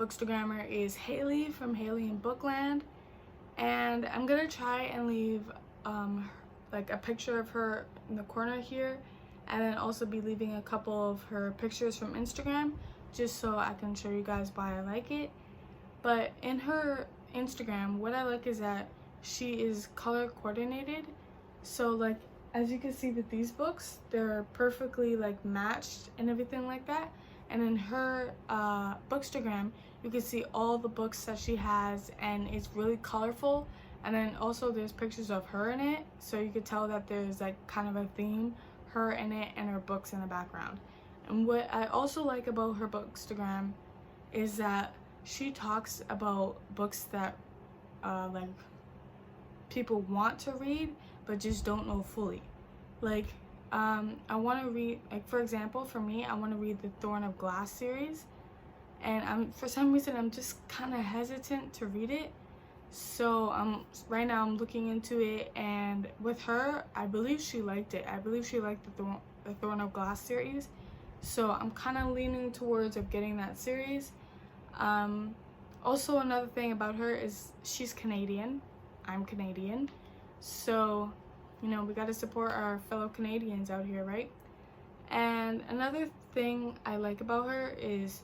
Bookstagrammer is Hailey from haileyinbookland, and I'm gonna try and leave like a picture of her in the corner here, and then also be leaving a couple of her pictures from Instagram just so I can show you guys why I like it. But in her Instagram, what I like is that she is color coordinated. So like, as you can see with these books, they're perfectly like matched and everything like that. And in her Bookstagram, you can see all the books that she has, and it's really colorful. And then also there's pictures of her in it, so you could tell that there's like kind of a theme, her in it and her books in the background. And what I also like about her Bookstagram is that she talks about books that like people want to read but just don't know fully. Like I want to read, like for example, for me, I want to read the Thorn of Glass series, and for some reason I'm just kind of hesitant to read it. So right now I'm looking into it, and with her, I believe she liked it. I believe she liked the Thorn of Glass series, so I'm kind of leaning towards of getting that series. Also, another thing about her is she's Canadian. I'm Canadian, so you know, we got to support our fellow Canadians out here, right? And another thing I like about her is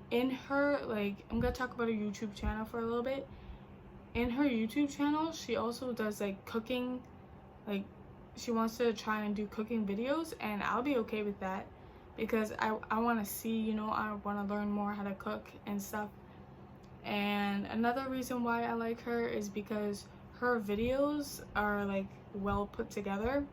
in her, like, I'm gonna talk about her YouTube channel for a little bit. In her YouTube channel, she also does like cooking, like she wants to try and do cooking videos, and I'll be okay with that because I want to see, you know, I want to learn more how to cook and stuff. And another reason why I like her is because her videos are like well put together.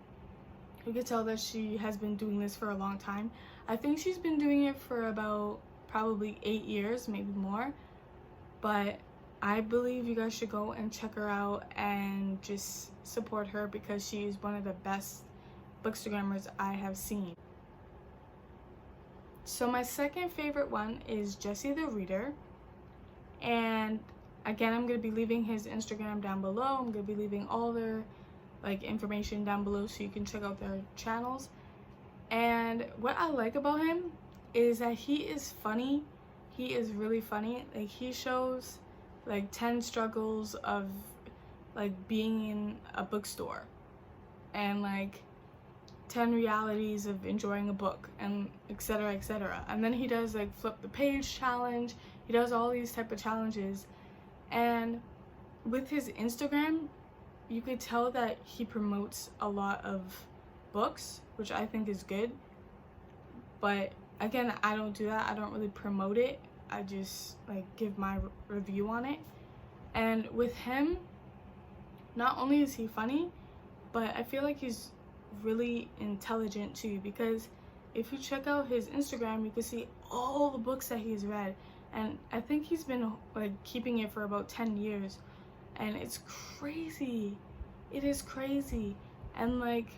You can tell that she has been doing this for a long time. I think she's been doing it for about probably 8 years, maybe more. But I believe you guys should go and check her out and just support her because she is one of the best Bookstagrammers I have seen. So my second favorite one is Jesse the Reader, and again, I'm going to be leaving his Instagram down below. I'm going to be leaving all their like information down below so you can check out their channels. And what I like about him is that he is funny. He is really funny. Like, he shows like 10 struggles of like being in a bookstore, and like 10 realities of enjoying a book, and etc, etc. And then he does like flip the page challenge. He does all these type of challenges. And with his Instagram, you could tell that he promotes a lot of books, which I think is good. But again, I don't do that. I don't really promote it. I just like give my review on it. And with him, not only is he funny, but I feel like he's really intelligent too, because if you check out his Instagram, you can see all the books that he's read. And I think he's been like keeping it for about 10 years. And it's crazy. It is crazy. And like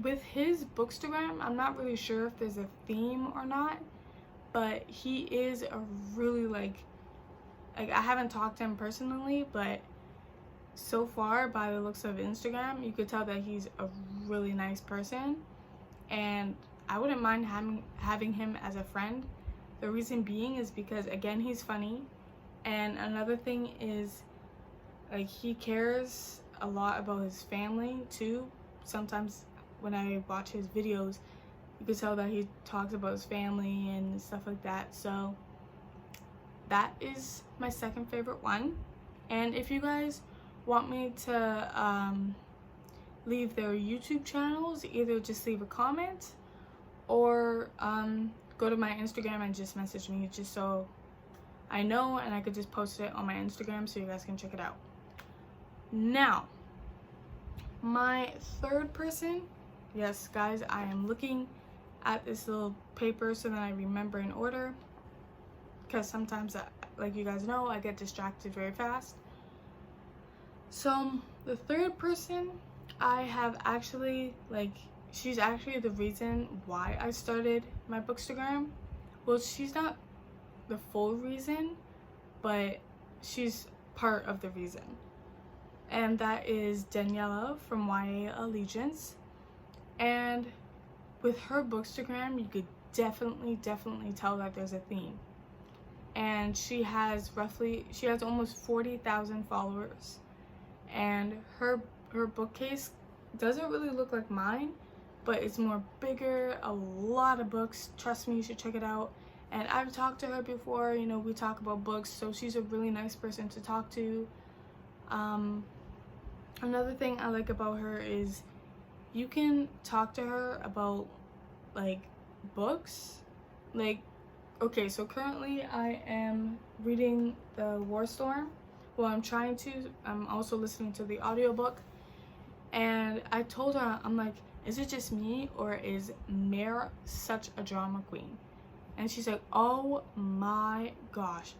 with his Bookstagram, I'm not really sure if there's a theme or not, but he is a really like I haven't talked to him personally, but so far by the looks of Instagram, you could tell that he's a really nice person, and I wouldn't mind having him as a friend. The reason being is because, again, he's funny, and another thing is like he cares a lot about his family too. Sometimes when I watch his videos, you can tell that he talks about his family and stuff like that. So that is my second favorite one. And if you guys want me to leave their YouTube channels, either just leave a comment or go to my Instagram and just message me, just so I know, and I could just post it on my Instagram so you guys can check it out. Now, my third person, yes guys, I am looking at this little paper so that I remember in order, because sometimes, like you guys know, I get distracted very fast. So the third person I have actually, like, she's actually the reason why I started my Bookstagram. Well, she's not the full reason, but she's part of the reason. And that is Danielle from yaallegiance. And with her Bookstagram, you could definitely tell that there's a theme. and she has almost 40,000 followers, and her bookcase doesn't really look like mine, but it's more bigger, a lot of books. Trust me, you should check it out. And I've talked to her before, you know, we talk about books, so she's a really nice person to talk to. Another thing I like about her is you can talk to her about like books. Like, okay, so currently I am reading The War Storm. Well, I'm also listening to the audiobook. And I told her, I'm like, is it just me, or is Mare such a drama queen? And she's like, oh my gosh,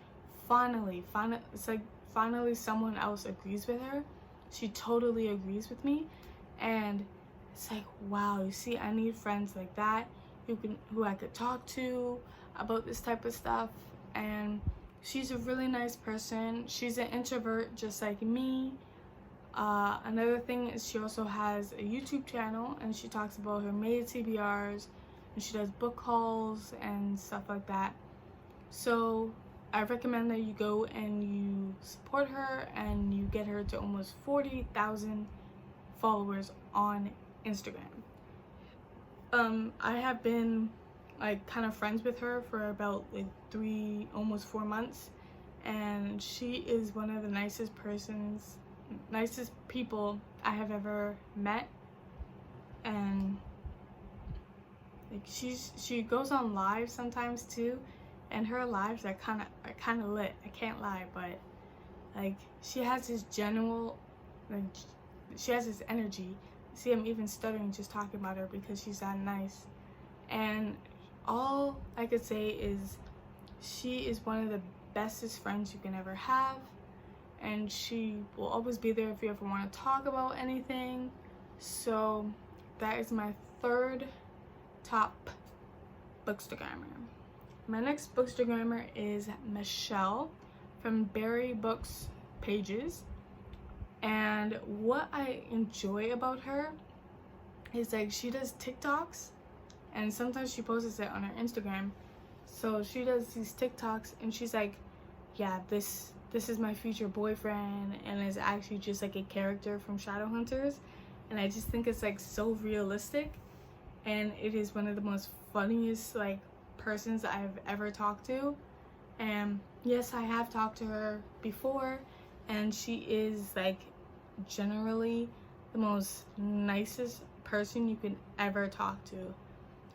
finally, it's like finally someone else agrees with her. She totally agrees with me. And it's like, wow, you see, I need friends like that who I could talk to about this type of stuff. And she's a really nice person. She's an introvert just like me. Another thing is she also has a YouTube channel, and she talks about her made TBRs, and she does book hauls and stuff like that. So I recommend that you go and you support her and you get her to almost 40,000 followers on Instagram. I have been like kind of friends with her for about like almost 4 months, and she is one of the nicest people I have ever met. And like she goes on live sometimes too, and her lives are kind of lit. I can't lie, but like she has this she has this energy. See, I'm even stuttering just talking about her because she's that nice. And all I could say is she is one of the bestest friends you can ever have, and she will always be there if you ever want to talk about anything. So that is my third top bookstagrammer. My next bookstagrammer is Michelle from berryBooksPages. And what I enjoy about her is like she does TikToks, and sometimes she posts it on her Instagram. So she does these TikToks, and she's like, yeah, this is my future boyfriend, and it's actually just like a character from Shadowhunters. And I just think it's like so realistic, and it is one of the most funniest like persons I've ever talked to. And yes, I have talked to her before, and she is like generally the most nicest person you can ever talk to.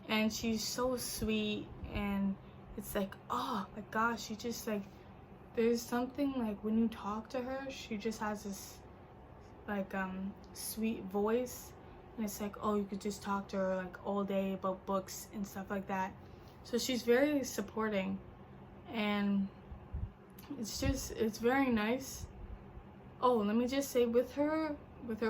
And she's so sweet, and it's like, oh my gosh, she just like, there's something like when you talk to her, she just has this like sweet voice, and it's like, oh, you could just talk to her like all day about books and stuff like that. So she's very supporting, and it's very nice. Oh, let me just say, with her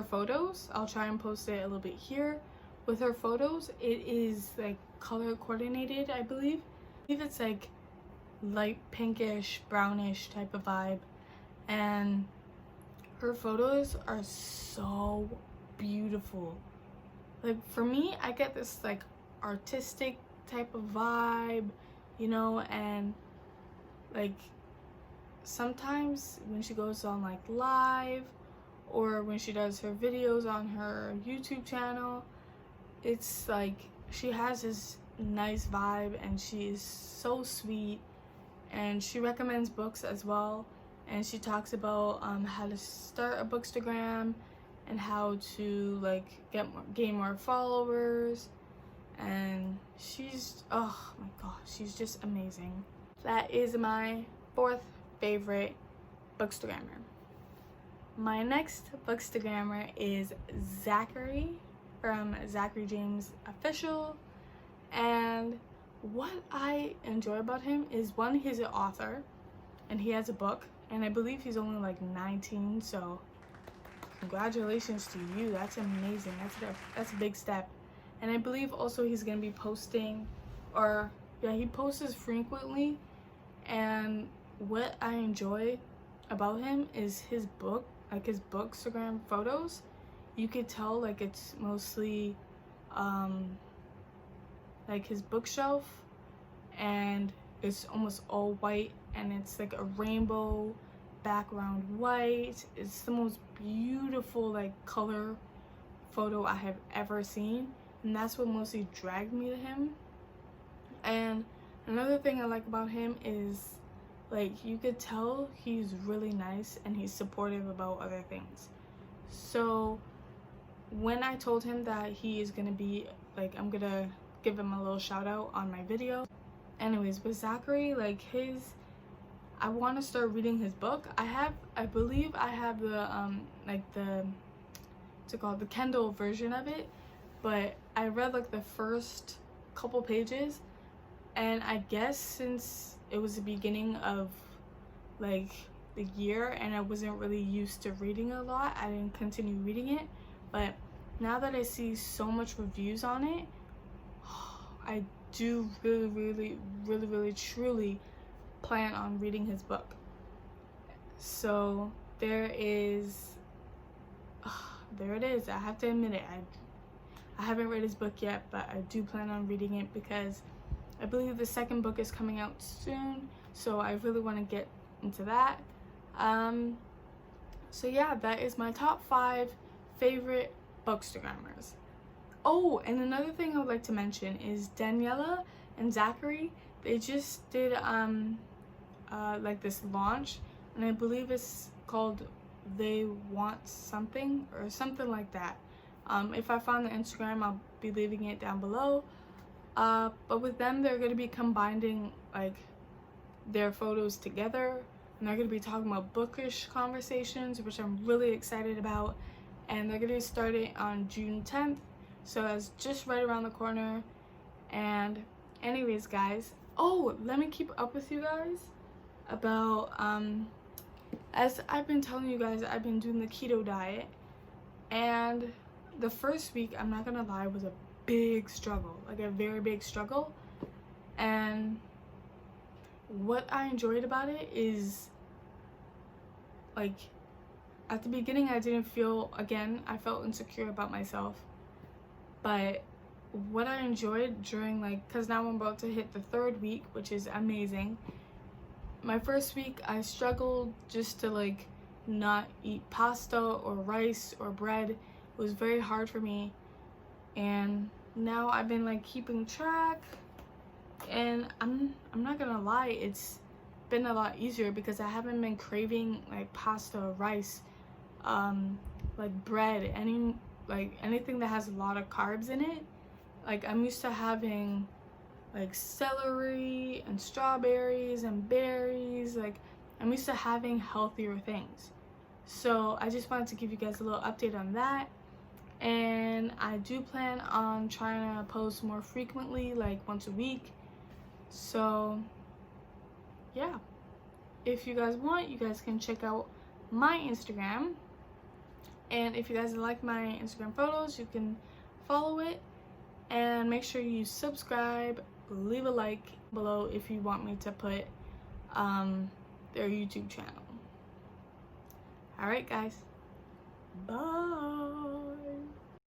photos, I'll try and post it a little bit here. With her photos, it is like color coordinated, I believe. It's like light pinkish, brownish type of vibe, and her photos are so beautiful. Like for me, I get this like artistic type of vibe, you know. And like sometimes when she goes on like live, or when she does her videos on her YouTube channel, it's like she has this nice vibe, and she is so sweet, and she recommends books as well. And she talks about how to start a bookstagram and how to like gain more followers. And she's, oh my gosh, she's just amazing. That is my fourth favorite bookstagrammer. My next bookstagrammer is Zachary from zacharyjamesofficial. And what I enjoy about him is, one, he's an author and he has a book, and I believe he's only like 19, so congratulations to you. That's amazing. That's a big step. And I believe also he's gonna be posting, or yeah, he posts frequently. And what I enjoy about him is his book, like his bookstagram photos. You could tell like it's mostly like his bookshelf, and it's almost all white, and it's like a rainbow background white. It's the most beautiful like color photo I have ever seen, and that's what mostly dragged me to him. And another thing I like about him is, like, you could tell he's really nice and he's supportive about other things. So when I told him that he is gonna be like, I'm gonna give him a little shout out on my video. Anyways, with Zachary, like, I want to start reading his book. I believe I have the like the, what's it called, the Kindle version of it, but I read like the first couple pages, and I guess since it was the beginning of like the year and I wasn't really used to reading a lot, I didn't continue reading it. But now that I see so much reviews on it, I do really truly plan on reading his book. So there it is. I have to admit it, I haven't read his book yet, but I do plan on reading it because I believe the second book is coming out soon, so I really want to get into that. So yeah, that is my top 5 favorite Bookstagrammers. Oh, and another thing I would like to mention is Danielle and Zachary, they just did like this launch, and I believe it's called They Want Something or something like that. If I find the Instagram, I'll be leaving it down below. But with them, they're going to be combining like their photos together, and they're going to be talking about bookish conversations, which I'm really excited about. And they're going to start it on June 10th, so that's just right around the corner. And anyways, guys, oh, let me keep up with you guys about as I've been telling you guys, I've been doing the keto diet, and the first week, I'm not gonna lie, was a big struggle, like a very big struggle. And what I enjoyed about it is, like, at the beginning I didn't feel, again, I felt insecure about myself, but what I enjoyed during, like, because now I'm about to hit the 3rd week, which is amazing. My first week I struggled just to like not eat pasta or rice or bread. It was very hard for me, and now I've been like keeping track, and I'm not gonna lie, it's been a lot easier because I haven't been craving like pasta or rice, like bread, anything that has a lot of carbs in it. Like, I'm used to having like celery and strawberries and berries. Like, I'm used to having healthier things. So I just wanted to give you guys a little update on that. And I do plan on trying to post more frequently, like once a week. So yeah, if you guys want, you guys can check out my Instagram, and if you guys like my Instagram photos, you can follow it, and make sure you subscribe, leave a like below if you want me to put their YouTube channel. Alright guys, bye.